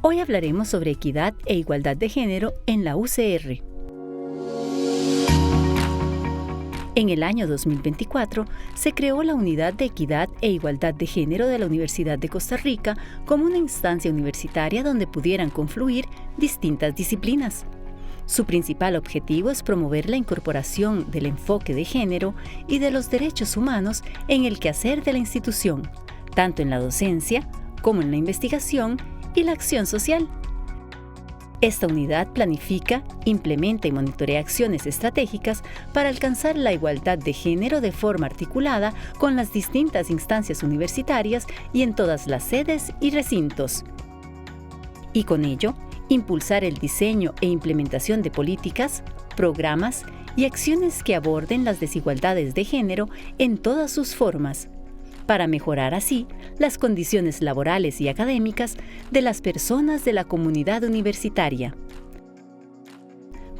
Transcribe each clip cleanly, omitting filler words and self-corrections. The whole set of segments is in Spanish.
Hoy hablaremos sobre equidad e igualdad de género en la UCR. En el año 2024 se creó la Unidad de Equidad e Igualdad de Género de la Universidad de Costa Rica como una instancia universitaria donde pudieran confluir distintas disciplinas. Su principal objetivo es promover la incorporación del enfoque de género y de los derechos humanos en el quehacer de la institución, tanto en la docencia como en la investigación y la acción social. Esta unidad planifica, implementa y monitorea acciones estratégicas para alcanzar la igualdad de género de forma articulada con las distintas instancias universitarias y en todas las sedes y recintos. Y con ello, impulsar el diseño e implementación de políticas, programas y acciones que aborden las desigualdades de género en todas sus formas, para mejorar así las condiciones laborales y académicas de las personas de la comunidad universitaria.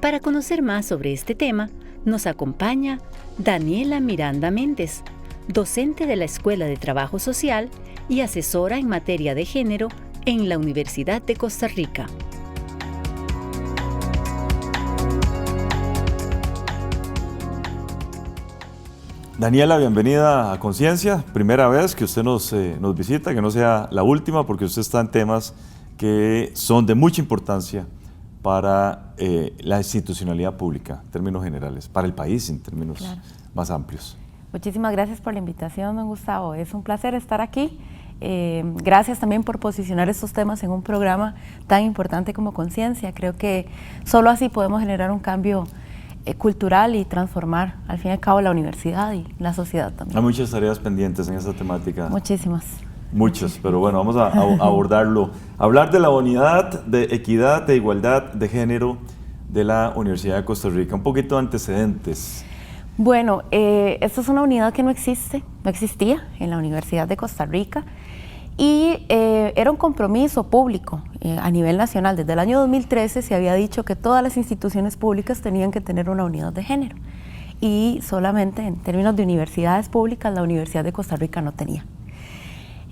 Para conocer más sobre este tema, nos acompaña Daniela Miranda Méndez, docente de la Escuela de Trabajo Social y asesora en materia de género en la Universidad de Costa Rica. Daniela, bienvenida a Conciencia. Primera vez que usted nos visita, que no sea la última, porque usted está en temas que son de mucha importancia para la institucionalidad pública, en términos generales, para el país en términos más amplios. Muchísimas gracias por la invitación, don Gustavo. Es un placer estar aquí. Gracias también por posicionar estos temas en un programa tan importante como Conciencia. Creo que solo así podemos generar un cambio cultural y transformar, al fin y al cabo, la universidad y la sociedad también. Hay muchas tareas pendientes en esta temática. Muchísimas. Muchas, pero bueno, vamos a abordarlo. Hablar de la unidad de equidad e igualdad de género de la Universidad de Costa Rica. Un poquito de antecedentes. Bueno, esta es una unidad que no existía en la Universidad de Costa Rica y era un compromiso público a nivel nacional. Desde el año 2013 se había dicho que todas las instituciones públicas tenían que tener una unidad de género y solamente en términos de universidades públicas la Universidad de Costa Rica no tenía.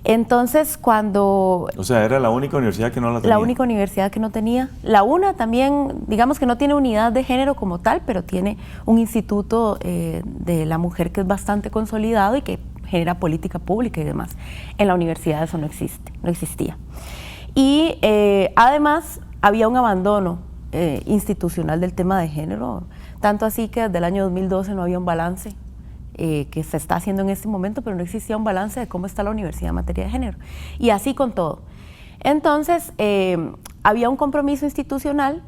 Entonces cuando... O sea, era la única universidad que no la tenía. La única universidad que no tenía. La UNA también, digamos que no tiene unidad de género como tal, pero tiene un instituto de la mujer que es bastante consolidado y que genera política pública y demás. En la universidad eso no existía. Y además había un abandono institucional del tema de género, tanto así que desde el año 2012 no había un balance que se está haciendo en este momento, pero no existía un balance de cómo está la universidad en materia de género. Y así con todo. Entonces, había un compromiso institucional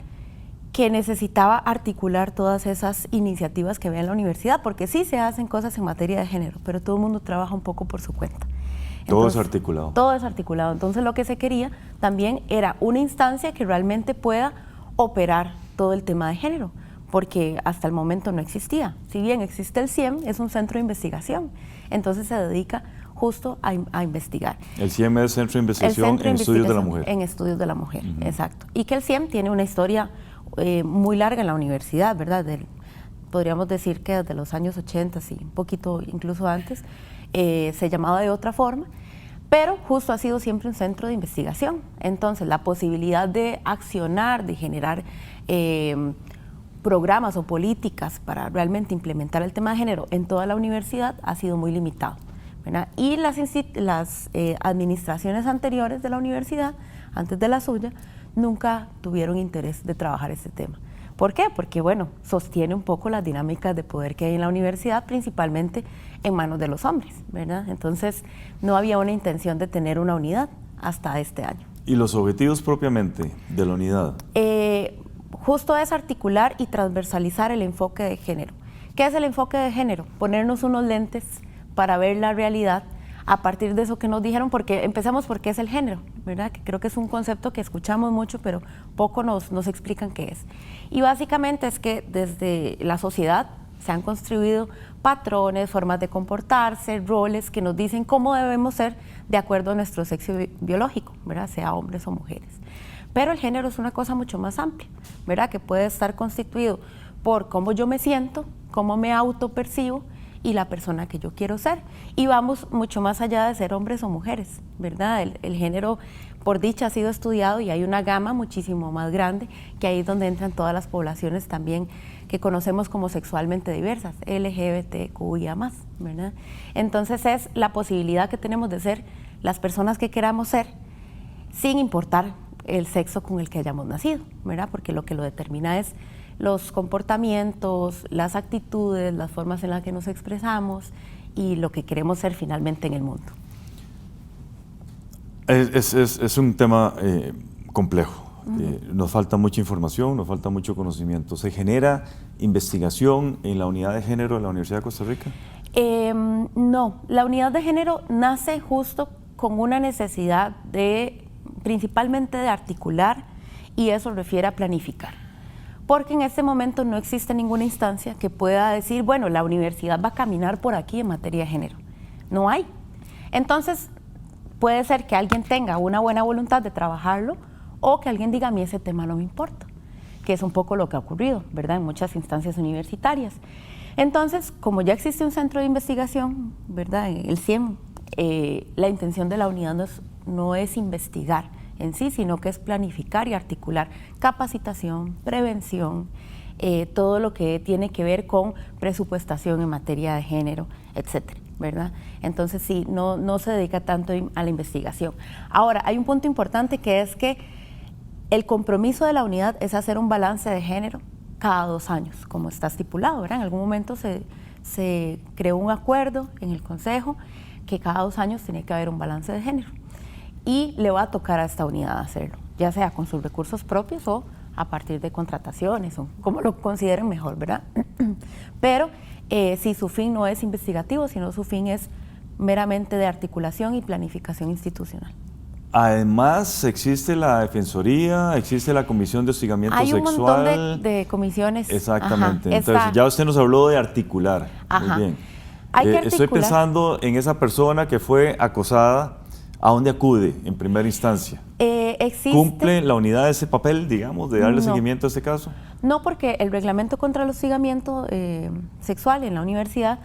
que necesitaba articular todas esas iniciativas que había en la universidad, porque sí se hacen cosas en materia de género, pero todo el mundo trabaja un poco por su cuenta. Entonces, todo es articulado. Todo es articulado. Entonces, lo que se quería también era una instancia que realmente pueda operar todo el tema de género, porque hasta el momento no existía. Si bien existe el CIEM, es un centro de investigación, entonces se dedica justo a investigar. El CIEM es Centro de Investigación en Estudios de la Mujer. En Estudios de la Mujer, exacto. Y que el CIEM tiene una historia muy larga en la universidad, ¿verdad? Podríamos decir que desde los años 80, sí, un poquito incluso antes, se llamaba de otra forma, pero justo ha sido siempre un centro de investigación. Entonces, la posibilidad de accionar, de generar programas o políticas para realmente implementar el tema de género en toda la universidad ha sido muy limitado, ¿verdad? Y las administraciones anteriores de la universidad, antes de la suya, nunca tuvieron interés de trabajar este tema. ¿Por qué? Porque, bueno, sostiene un poco las dinámicas de poder que hay en la universidad, principalmente en manos de los hombres, ¿verdad? Entonces, no había una intención de tener una unidad hasta este año. ¿Y los objetivos propiamente de la unidad? Justo es articular y transversalizar el enfoque de género. ¿Qué es el enfoque de género? Ponernos unos lentes para ver la realidad a partir de eso que nos dijeron, porque empezamos por qué es el género, ¿verdad? Que creo que es un concepto que escuchamos mucho, pero poco nos explican qué es. Y básicamente es que desde la sociedad se han construido patrones, formas de comportarse, roles que nos dicen cómo debemos ser de acuerdo a nuestro sexo biológico, ¿verdad? Sea hombres o mujeres. Pero el género es una cosa mucho más amplia, ¿verdad? Que puede estar constituido por cómo yo me siento, cómo me autopercibo y la persona que yo quiero ser. Y vamos mucho más allá de ser hombres o mujeres, ¿verdad? El género, por dicha, ha sido estudiado y hay una gama muchísimo más grande, que ahí es donde entran todas las poblaciones también que conocemos como sexualmente diversas, LGBTQIA+, ¿verdad? Entonces es la posibilidad que tenemos de ser las personas que queramos ser, sin importar el sexo con el que hayamos nacido, ¿verdad? Porque lo que lo determina es los comportamientos, las actitudes, las formas en las que nos expresamos y lo que queremos ser finalmente en el mundo. Es un tema complejo. Nos falta mucha información, nos falta mucho conocimiento. ¿Se genera investigación en la unidad de género de la Universidad de Costa Rica? No, la unidad de género nace justo con una necesidad principalmente de articular, y eso refiere a planificar. Porque en este momento no existe ninguna instancia que pueda decir, bueno, la universidad va a caminar por aquí en materia de género. No hay. Entonces, puede ser que alguien tenga una buena voluntad de trabajarlo o que alguien diga, a mí ese tema no me importa, que es un poco lo que ha ocurrido, ¿verdad?, en muchas instancias universitarias. Entonces, como ya existe un centro de investigación, ¿verdad?, el CIEM, la intención de la unidad no es investigar en sí, sino que es planificar y articular capacitación, prevención, todo lo que tiene que ver con presupuestación en materia de género, etcétera, ¿verdad? Entonces sí, no se dedica tanto a la investigación. Ahora, hay un punto importante, que es que el compromiso de la unidad es hacer un balance de género cada 2 años, como está estipulado, ¿verdad? En algún momento se creó un acuerdo en el Consejo que cada 2 años tiene que haber un balance de género. Y le va a tocar a esta unidad hacerlo, ya sea con sus recursos propios o a partir de contrataciones, o como lo consideren mejor, ¿verdad? Pero si su fin no es investigativo, sino su fin es meramente de articulación y planificación institucional. Además, existe la Defensoría, existe la Comisión de Hostigamiento Sexual. Hay un montón de comisiones. Exactamente. Ajá, entonces, ya usted nos habló de articular. Ajá. Muy bien. Hay que articular. Estoy pensando en esa persona que fue acosada. ¿A dónde acude en primera instancia? ¿Cumple la unidad ese papel, digamos, de darle seguimiento a este caso? No, porque el reglamento contra el hostigamiento sexual en la universidad,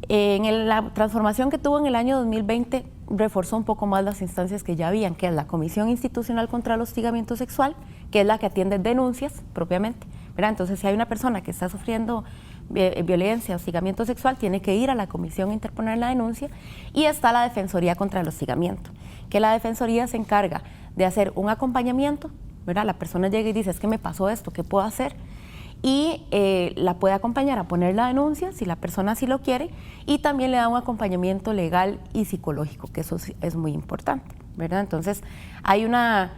en la transformación que tuvo en el año 2020, reforzó un poco más las instancias que ya habían, que es la Comisión Institucional contra el Hostigamiento Sexual, que es la que atiende denuncias propiamente, ¿verdad? Entonces, si hay una persona que está sufriendo violencia, hostigamiento sexual, tiene que ir a la comisión a interponer la denuncia. Y está la Defensoría contra el Hostigamiento, que la Defensoría se encarga de hacer un acompañamiento, ¿verdad? La persona llega y dice, es que me pasó esto, ¿qué puedo hacer? Y la puede acompañar a poner la denuncia, si la persona así lo quiere, y también le da un acompañamiento legal y psicológico, que eso es muy importante, ¿verdad? Entonces, hay unas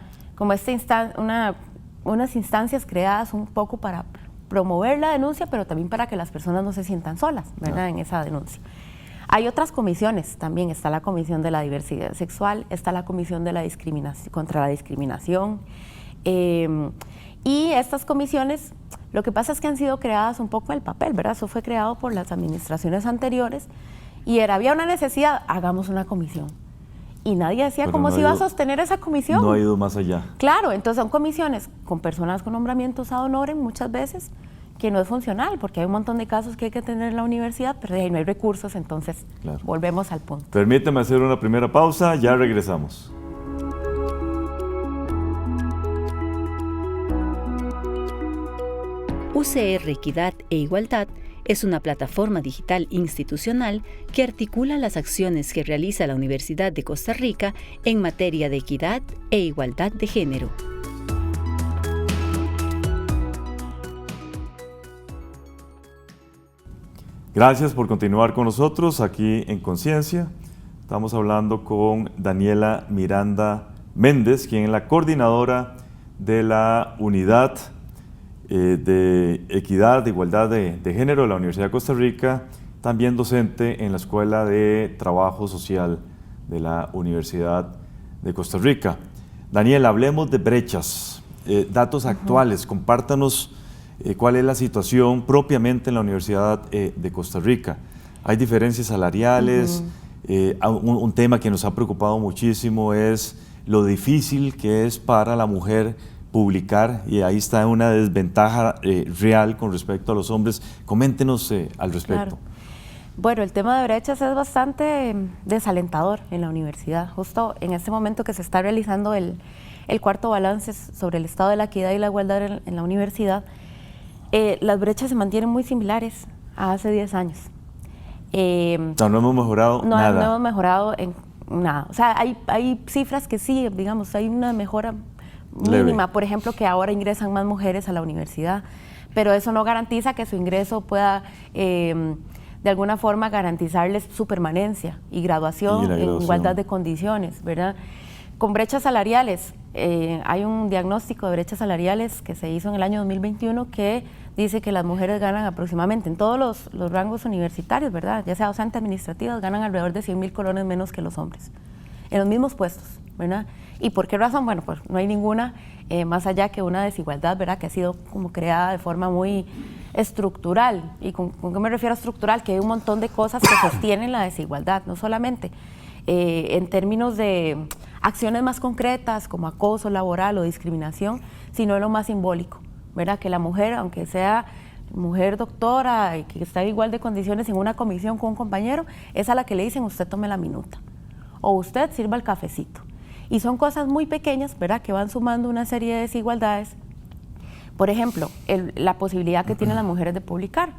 instancias creadas un poco para promover la denuncia, pero también para que las personas no se sientan solas, ¿verdad?, en esa denuncia. Hay otras comisiones también, está la Comisión de la Diversidad Sexual, está la Comisión de la Discriminación, contra la Discriminación, y estas comisiones, lo que pasa es que han sido creadas un poco en el papel, ¿verdad? Eso fue creado por las administraciones anteriores y había una necesidad, hagamos una comisión. Y nadie decía pero cómo se iba a sostener esa comisión. No ha ido más allá. Claro, entonces son comisiones con personas con nombramientos ad honorem muchas veces, que no es funcional, porque hay un montón de casos que hay que tener en la universidad, pero ahí no hay recursos, entonces volvemos al punto. Permíteme hacer una primera pausa, ya regresamos. UCR Equidad e Igualdad es una plataforma digital institucional que articula las acciones que realiza la Universidad de Costa Rica en materia de equidad e igualdad de género. Gracias por continuar con nosotros aquí en Conciencia. Estamos hablando con Daniela Miranda Méndez, quien es la coordinadora de la Unidad de Equidad, de Igualdad de Género de la Universidad de Costa Rica, también docente en la Escuela de Trabajo Social de la Universidad de Costa Rica. Daniela, hablemos de brechas, datos actuales, compártanos cuál es la situación propiamente en la Universidad de Costa Rica. Hay diferencias salariales, un tema que nos ha preocupado muchísimo es lo difícil que es para la mujer publicar, y ahí está una desventaja real con respecto a los hombres. Coméntenos al respecto. Claro. Bueno, el tema de brechas es bastante desalentador en la universidad. Justo en este momento que se está realizando el cuarto balance sobre el estado de la equidad y la igualdad en la universidad, las brechas se mantienen muy similares a hace 10 años. No hemos mejorado nada. No hemos mejorado en nada. O sea, hay cifras que sí, digamos, hay una mejora mínima. Leve. Por ejemplo, que ahora ingresan más mujeres a la universidad, pero eso no garantiza que su ingreso pueda, de alguna forma, garantizarles su permanencia y graduación en igualdad de condiciones, ¿verdad? Con brechas salariales, hay un diagnóstico de brechas salariales que se hizo en el año 2021 que dice que las mujeres ganan aproximadamente en todos los rangos universitarios, ¿verdad? Ya sea docente, administrativas, ganan alrededor de 100,000 colones menos que los hombres, en los mismos puestos, ¿verdad? ¿Y por qué razón? Bueno, pues no hay ninguna, más allá que una desigualdad, ¿verdad? Que ha sido como creada de forma muy estructural. ¿Y con qué me refiero a estructural? Que hay un montón de cosas que sostienen la desigualdad, no solamente en términos de acciones más concretas como acoso laboral o discriminación, sino en lo más simbólico, ¿verdad? Que la mujer, aunque sea mujer doctora y que está en igual de condiciones en una comisión con un compañero, es a la que le dicen usted tome la minuta o usted sirva el cafecito. Y son cosas muy pequeñas, ¿verdad?, que van sumando una serie de desigualdades. Por ejemplo, la posibilidad que tienen las mujeres de publicar.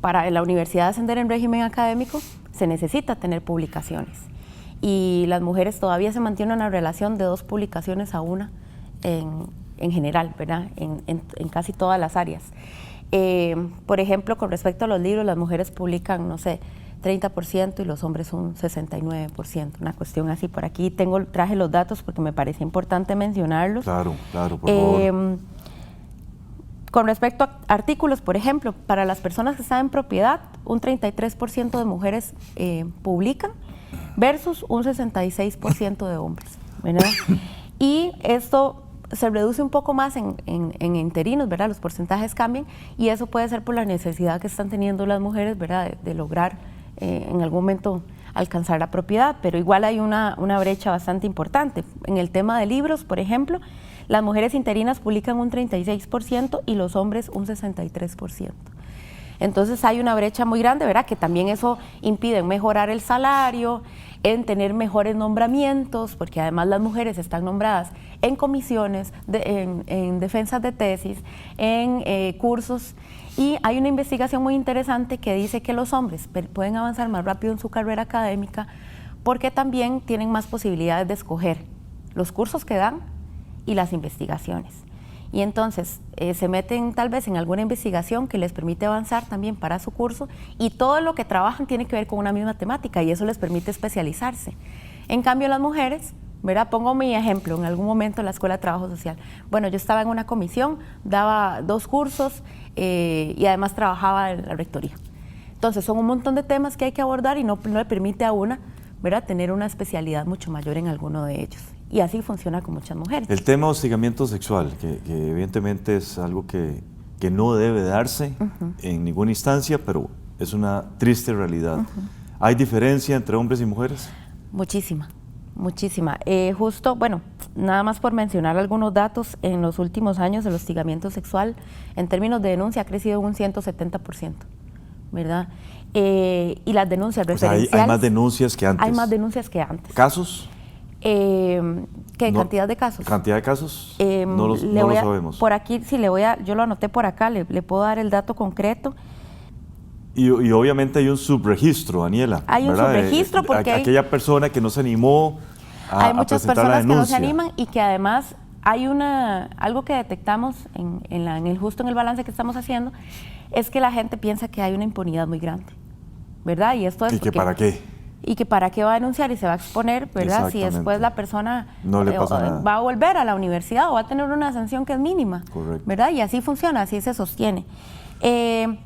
Para la universidad ascender en régimen académico se necesita tener publicaciones. Y las mujeres todavía se mantienen una relación de 2 publicaciones a una en general, ¿verdad?, en casi todas las áreas. Por ejemplo, con respecto a los libros, las mujeres publican, no sé, 30% y los hombres un 69%, una cuestión así. Por aquí traje los datos porque me parece importante mencionarlos. Claro, por favor. Con respecto a artículos, por ejemplo, para las personas que están en propiedad, un 33% de mujeres publican versus un 66% de hombres, ¿verdad? Y esto se reduce un poco más en interinos, ¿verdad? Los porcentajes cambian y eso puede ser por la necesidad que están teniendo las mujeres, ¿verdad?, de lograr en algún momento alcanzar la propiedad, pero igual hay una brecha bastante importante. En el tema de libros, por ejemplo, las mujeres interinas publican un 36% y los hombres un 63%. Entonces hay una brecha muy grande, ¿verdad?, que también eso impide mejorar el salario, en tener mejores nombramientos, porque además las mujeres están nombradas en comisiones, en defensas de tesis, en cursos, y hay una investigación muy interesante que dice que los hombres pueden avanzar más rápido en su carrera académica porque también tienen más posibilidades de escoger los cursos que dan y las investigaciones. Y entonces se meten tal vez en alguna investigación que les permite avanzar también para su curso y todo lo que trabajan tiene que ver con una misma temática y eso les permite especializarse. En cambio las mujeres, ¿verdad? Pongo mi ejemplo, en algún momento en la Escuela de Trabajo Social. Bueno, yo estaba en una comisión, daba 2 cursos y además trabajaba en la rectoría. Entonces son un montón de temas que hay que abordar y no le permite a una, ¿verdad?, tener una especialidad mucho mayor en alguno de ellos. Y así funciona con muchas mujeres. El tema de hostigamiento sexual, que evidentemente es algo que no debe darse en ninguna instancia, pero es una triste realidad. ¿Hay diferencia entre hombres y mujeres? Muchísima. Justo, bueno, nada más por mencionar algunos datos, en los últimos años el hostigamiento sexual en términos de denuncia ha crecido un 170%, ¿verdad? Y las denuncias referenciales... Hay más denuncias que antes. Hay más denuncias que antes. ¿Casos? ¿Qué cantidad de casos? ¿Cantidad de casos? No lo sabemos. Por aquí, sí, yo lo anoté por acá, le puedo dar el dato concreto. Y obviamente hay un subregistro, Daniela. Hay un subregistro porque aquella persona que no se animó hay muchas personas que no se animan y que además hay algo que detectamos justo en el balance que estamos haciendo, es que la gente piensa que hay una impunidad muy grande, ¿verdad? Y esto es ¿Y que para qué? Y que para qué va a denunciar y se va a exponer, ¿verdad? Si después la persona no le pasa nada, va a volver a la universidad o va a tener una sanción que es mínima. Correcto. ¿Verdad? Y así funciona, así se sostiene.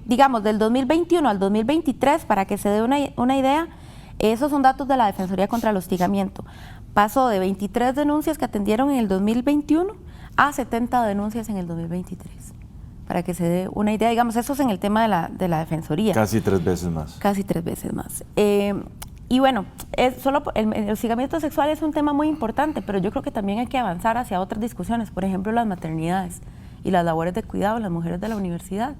Digamos, del 2021 al 2023, para que se dé una idea, esos son datos de la Defensoría contra el Hostigamiento. Pasó de 23 denuncias que atendieron en el 2021 a 70 denuncias en el 2023. Para que se dé una idea, digamos, eso es en el tema de la Defensoría. Casi 3 veces más. Casi 3 veces más. Y bueno, el hostigamiento sexual es un tema muy importante, pero yo creo que también hay que avanzar hacia otras discusiones, por ejemplo, las maternidades y las labores de cuidado de las mujeres de la universidad.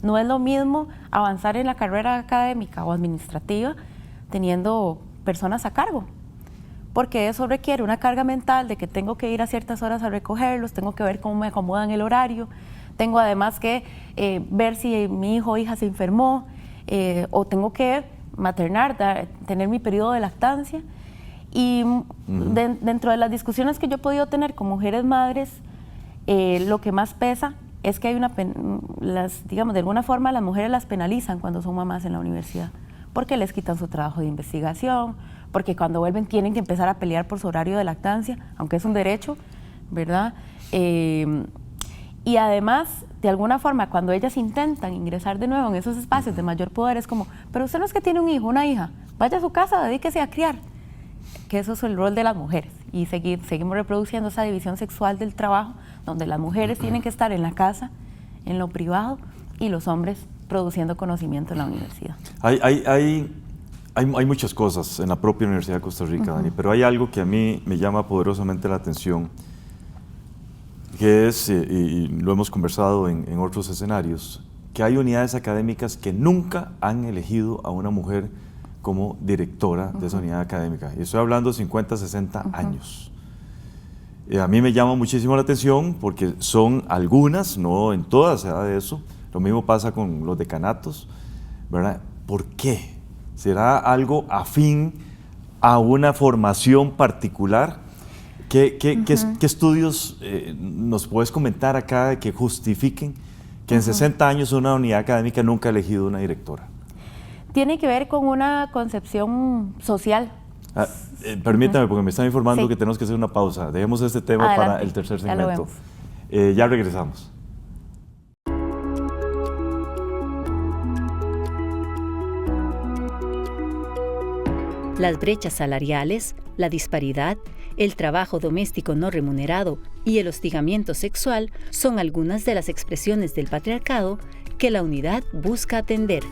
No es lo mismo avanzar en la carrera académica o administrativa teniendo personas a cargo, porque eso requiere una carga mental de que tengo que ir a ciertas horas a recogerlos, tengo que ver cómo me acomodan el horario, tengo además que ver si mi hijo o hija se enfermó, o tengo que maternar, tener mi periodo de lactancia. Y dentro de las discusiones que yo he podido tener con mujeres madres, lo que más pesa es que hay digamos, de alguna forma las mujeres las penalizan cuando son mamás en la universidad, porque les quitan su trabajo de investigación, porque cuando vuelven tienen que empezar a pelear por su horario de lactancia, aunque es un derecho, ¿verdad? Y además, de alguna forma, cuando ellas intentan ingresar de nuevo en esos espacios de mayor poder, es como, pero usted no es que tiene un hijo, una hija, vaya a su casa, dedíquese a criar, que eso es el rol de las mujeres, y seguimos reproduciendo esa división sexual del trabajo, donde las mujeres tienen que estar en la casa, en lo privado, y los hombres produciendo conocimiento en la universidad. Hay muchas cosas en la propia Universidad de Costa Rica, Dani, pero hay algo que a mí me llama poderosamente la atención, que es, y lo hemos conversado en otros escenarios, que hay unidades académicas que nunca han elegido a una mujer como directora de esa unidad académica. Y estoy hablando de 50, 60 años. A mí me llama muchísimo la atención porque son algunas, no en todas se da de eso. Lo mismo pasa con los decanatos, ¿verdad? ¿Por qué? ¿Será algo afín a una formación particular? ¿Qué estudios nos puedes comentar acá que justifiquen que en 60 años una unidad académica nunca ha elegido una directora? Tiene que ver con una concepción social. Permítame, porque me están informando que tenemos que hacer una pausa. Dejemos este tema para el tercer segmento. Ya regresamos. Las brechas salariales, la disparidad, el trabajo doméstico no remunerado y el hostigamiento sexual son algunas de las expresiones del patriarcado que la unidad busca atender.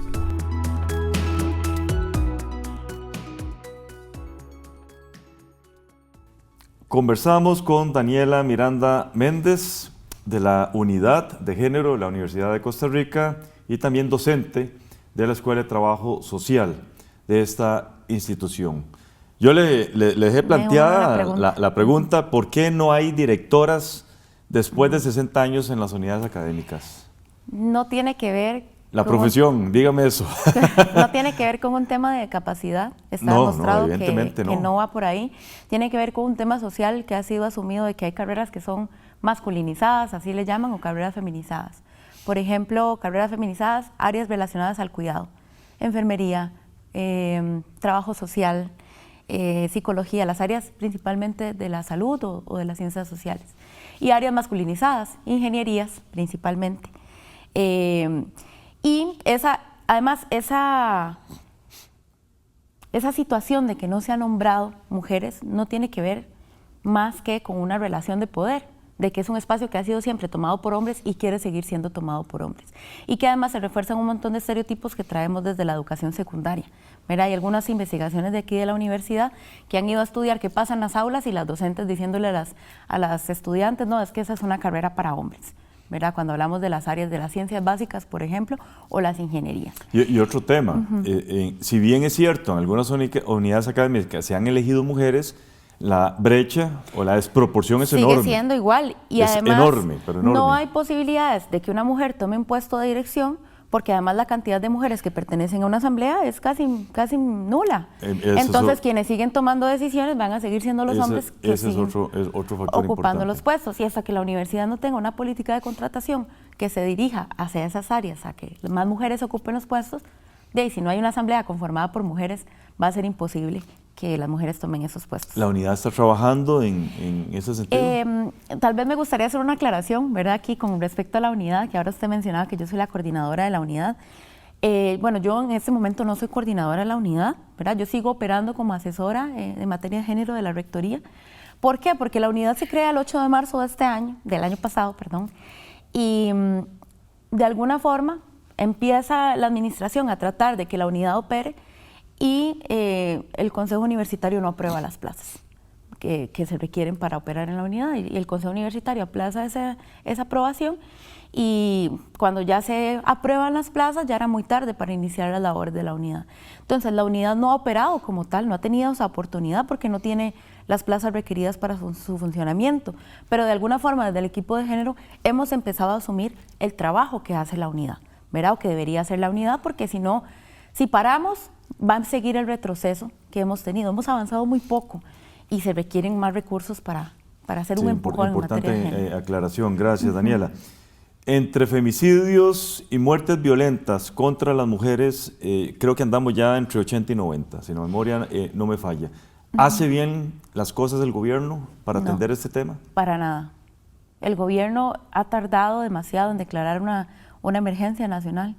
Conversamos con Daniela Miranda Méndez de la Unidad de Género de la Universidad de Costa Rica y también docente de la Escuela de Trabajo Social de esta institución. Yo le dejé planteada la pregunta, ¿por qué no hay directoras después de 60 años en las unidades académicas? No tiene que ver la profesión, dígame eso. No tiene que ver con un tema de capacidad, está demostrado que no va por ahí. Tiene que ver con un tema social que ha sido asumido de que hay carreras que son masculinizadas, así le llaman, o carreras feminizadas. Por ejemplo, carreras feminizadas, áreas relacionadas al cuidado, enfermería, trabajo social, psicología, las áreas principalmente de la salud o de las ciencias sociales. Y áreas masculinizadas, ingenierías principalmente. Y además esa situación de que no se han nombrado mujeres no tiene que ver más que con una relación de poder, de que es un espacio que ha sido siempre tomado por hombres y quiere seguir siendo tomado por hombres. Y que además se refuerzan un montón de estereotipos que traemos desde la educación secundaria. Mira, hay algunas investigaciones de aquí de la universidad que han ido a estudiar qué pasa en las aulas y las docentes diciéndole a las estudiantes, no, es que esa es una carrera para hombres. ¿Verdad? Cuando hablamos de las áreas de las ciencias básicas, por ejemplo, o las ingenierías. Y otro tema, si bien es cierto, en algunas unidades académicas se han elegido mujeres, la brecha o la desproporción es enorme. Sigue siendo igual. Y es además, enorme, pero enorme. No hay posibilidades de que una mujer tome un puesto de dirección, porque además la cantidad de mujeres que pertenecen a una asamblea es casi nula. Entonces, quienes siguen tomando decisiones van a seguir siendo los hombres que siguen es otro factor ocupando importante. los puestos. Y hasta que la universidad no tenga una política de contratación que se dirija hacia esas áreas, a que más mujeres ocupen los puestos, de ahí, si no hay una asamblea conformada por mujeres, va a ser imposible que las mujeres tomen esos puestos. ¿La unidad está trabajando en ese sentido? Tal vez me gustaría hacer una aclaración, ¿verdad? Aquí con respecto a la unidad, que ahora usted mencionaba que yo soy la coordinadora de la unidad. Bueno, yo en este momento no soy coordinadora de la unidad, ¿verdad? Yo sigo operando como asesora en materia de género de la rectoría. ¿Por qué? Porque la unidad se crea el 8 de marzo de del año pasado, y de alguna forma empieza la administración a tratar de que la unidad opere y el Consejo Universitario no aprueba las plazas. que se requieren para operar en la unidad, y el Consejo Universitario aplaza esa aprobación, y cuando ya se aprueban las plazas ya era muy tarde para iniciar las labores de la unidad. Entonces la unidad no ha operado como tal, no ha tenido esa oportunidad porque no tiene las plazas requeridas para su funcionamiento, pero de alguna forma desde el equipo de género hemos empezado a asumir el trabajo que hace la unidad, ¿verdad? O que debería hacer la unidad, porque si no, si paramos, va a seguir el retroceso que hemos tenido. Hemos avanzado muy poco y se requieren más recursos para hacer un empujón en materia de género. Importante aclaración, gracias Daniela. Entre femicidios y muertes violentas contra las mujeres, creo que andamos ya entre 80 y 90, si la memoria no me falla. ¿Hace bien las cosas el gobierno para atender este tema? Para nada. El gobierno ha tardado demasiado en declarar una emergencia nacional,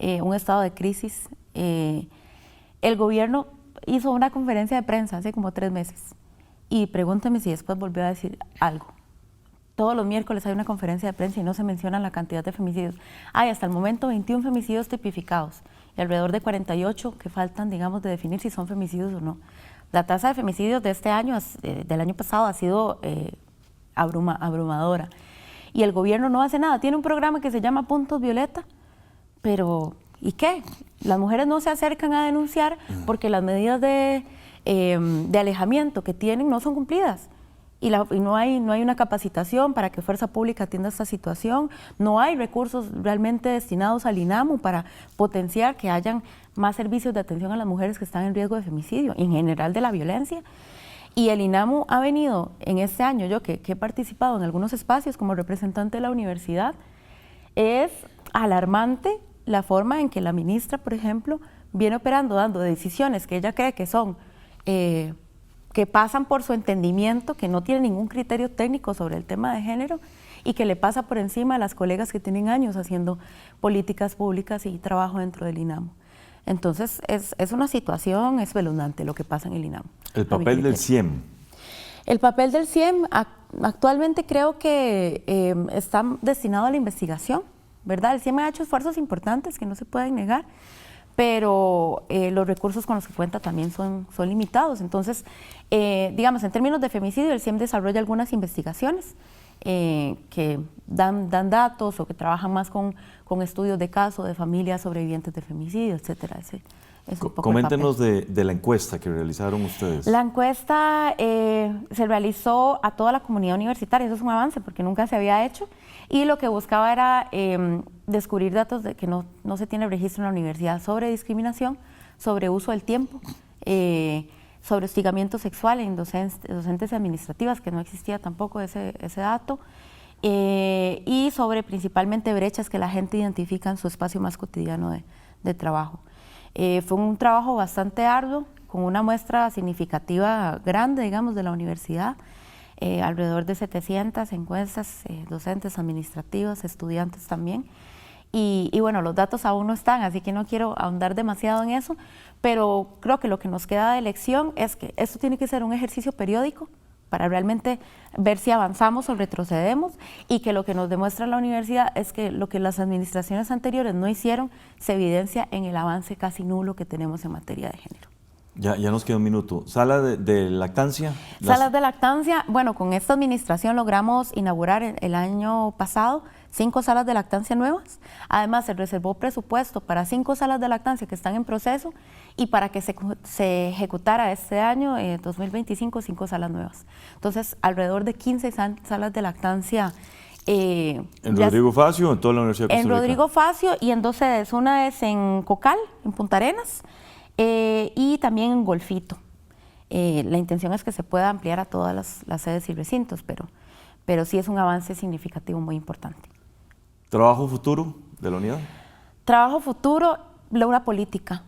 un estado de crisis. El gobierno hizo una conferencia de prensa hace como 3 meses y pregúntame si después volvió a decir algo. Todos los miércoles hay una conferencia de prensa y no se menciona la cantidad de femicidios. Hay hasta el momento 21 femicidios tipificados y alrededor de 48 que faltan, digamos, de definir si son femicidios o no. La tasa de femicidios de este año, del año pasado, ha sido abrumadora. Y el gobierno no hace nada. Tiene un programa que se llama Puntos Violeta, pero ¿y qué? Las mujeres no se acercan a denunciar porque las medidas de alejamiento que tienen no son cumplidas. Y no hay una capacitación para que Fuerza Pública atienda esta situación, no hay recursos realmente destinados al INAMU para potenciar que hayan más servicios de atención a las mujeres que están en riesgo de femicidio y en general de la violencia. Y el INAMU ha venido en este año, yo que he participado en algunos espacios como representante de la universidad, es alarmante la forma en que la ministra, por ejemplo, viene operando, dando decisiones que ella cree que son que pasan por su entendimiento, que no tiene ningún criterio técnico sobre el tema de género y que le pasa por encima a las colegas que tienen años haciendo políticas públicas y trabajo dentro del INAMU. Entonces, es una situación espeluznante lo que pasa en el INAMU. El papel del CIEM. El papel del CIEM actualmente creo que está destinado a la investigación, ¿verdad? El CIEM ha hecho esfuerzos importantes que no se pueden negar, pero los recursos con los que cuenta también son limitados. Entonces, digamos, en términos de femicidio, el CIEM desarrolla algunas investigaciones que dan datos o que trabajan más con estudios de caso de familias sobrevivientes de femicidio, etcétera. Coméntenos de la encuesta que realizaron ustedes. La encuesta se realizó a toda la comunidad universitaria, eso es un avance porque nunca se había hecho, y lo que buscaba era descubrir datos de que no se tiene registro en la universidad sobre discriminación, sobre uso del tiempo, sobre hostigamiento sexual en docentes y administrativas, que no existía tampoco ese dato, y sobre principalmente brechas que la gente identifica en su espacio más cotidiano de trabajo. Fue un trabajo bastante arduo, con una muestra significativa grande, digamos, de la universidad, alrededor de 700 encuestas, docentes, administrativas, estudiantes también. Y bueno, los datos aún no están, así que no quiero ahondar demasiado en eso, pero creo que lo que nos queda de lección es que esto tiene que ser un ejercicio periódico para realmente ver si avanzamos o retrocedemos, y que lo que nos demuestra la universidad es que lo que las administraciones anteriores no hicieron se evidencia en el avance casi nulo que tenemos en materia de género. Ya nos queda un minuto. ¿Sala de lactancia? Salas de lactancia, bueno, con esta administración logramos inaugurar el año pasado 5 salas de lactancia nuevas. Además, se reservó presupuesto para 5 salas de lactancia que están en proceso y para que se ejecutara este año, 2025, 5 salas nuevas. Entonces, alrededor de 15 salas de lactancia. ¿En Rodrigo Facio o en toda la Universidad de Costa Rica? En Rodrigo Facio y en 2 sedes. Una es en Cocal, en Punta Arenas, y también en Golfito. La intención es que se pueda ampliar a todas las sedes y recintos, pero sí es un avance significativo muy importante. ¿Trabajo futuro de la unidad? Trabajo futuro, una política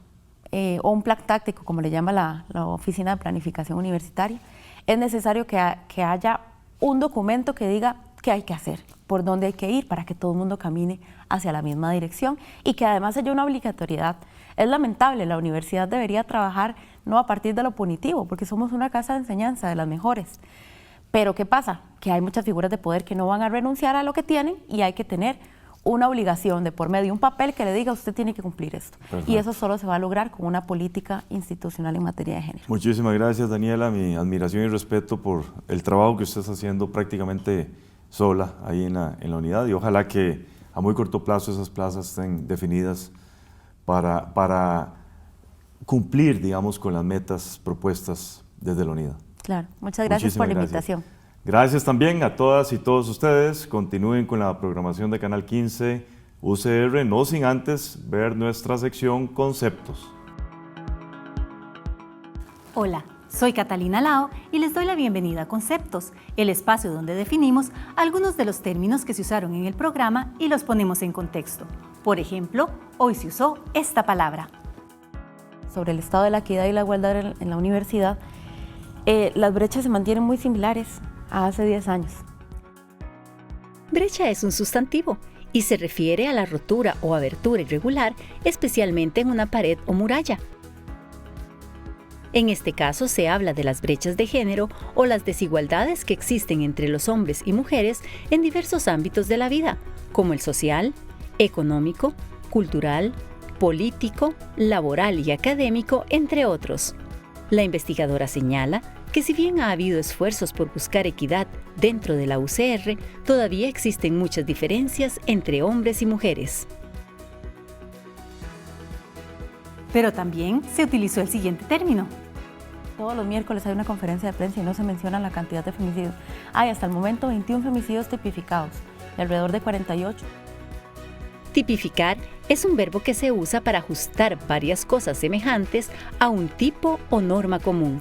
o un plan táctico, como le llama la Oficina de Planificación Universitaria. Es necesario que haya un documento que diga qué hay que hacer, por dónde hay que ir para que todo el mundo camine hacia la misma dirección y que además haya una obligatoriedad. Es lamentable, la universidad debería trabajar no a partir de lo punitivo, porque somos una casa de enseñanza de las mejores. Pero ¿qué pasa? Que hay muchas figuras de poder que no van a renunciar a lo que tienen y hay que tener una obligación de por medio, un papel que le diga usted tiene que cumplir esto. Perfecto. Y eso solo se va a lograr con una política institucional en materia de género. Muchísimas gracias, Daniela. Mi admiración y respeto por el trabajo que usted está haciendo prácticamente sola ahí en la unidad, y ojalá que a muy corto plazo esas plazas estén definidas para cumplir, digamos, con las metas propuestas desde la unidad. Claro, muchas gracias por la invitación. Gracias también a todas y todos ustedes. Continúen con la programación de Canal 15 UCR, no sin antes ver nuestra sección Conceptos. Hola, soy Catalina Lao y les doy la bienvenida a Conceptos, el espacio donde definimos algunos de los términos que se usaron en el programa y los ponemos en contexto. Por ejemplo, hoy se usó esta palabra. Sobre el estado de la equidad y la igualdad en la universidad, las brechas se mantienen muy similares a hace 10 años. Brecha es un sustantivo y se refiere a la rotura o abertura irregular, especialmente en una pared o muralla. En este caso se habla de las brechas de género o las desigualdades que existen entre los hombres y mujeres en diversos ámbitos de la vida, como el social, económico, cultural, político, laboral y académico, entre otros. La investigadora señala que si bien ha habido esfuerzos por buscar equidad dentro de la UCR, todavía existen muchas diferencias entre hombres y mujeres. Pero también se utilizó el siguiente término. Todos los miércoles hay una conferencia de prensa y no se menciona la cantidad de femicidios. Hay hasta el momento 21 femicidios tipificados y alrededor de 48. Tipificar es un verbo que se usa para ajustar varias cosas semejantes a un tipo o norma común.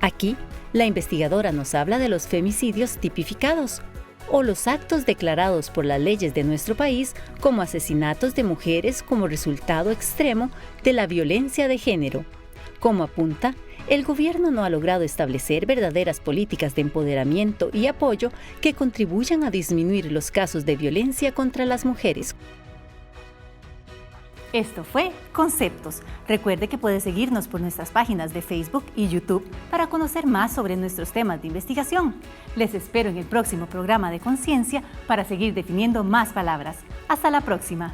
Aquí, la investigadora nos habla de los femicidios tipificados, o los actos declarados por las leyes de nuestro país como asesinatos de mujeres como resultado extremo de la violencia de género. Como apunta, el gobierno no ha logrado establecer verdaderas políticas de empoderamiento y apoyo que contribuyan a disminuir los casos de violencia contra las mujeres. Esto fue Conceptos. Recuerde que puede seguirnos por nuestras páginas de Facebook y YouTube para conocer más sobre nuestros temas de investigación. Les espero en el próximo programa de Conciencia para seguir definiendo más palabras. Hasta la próxima.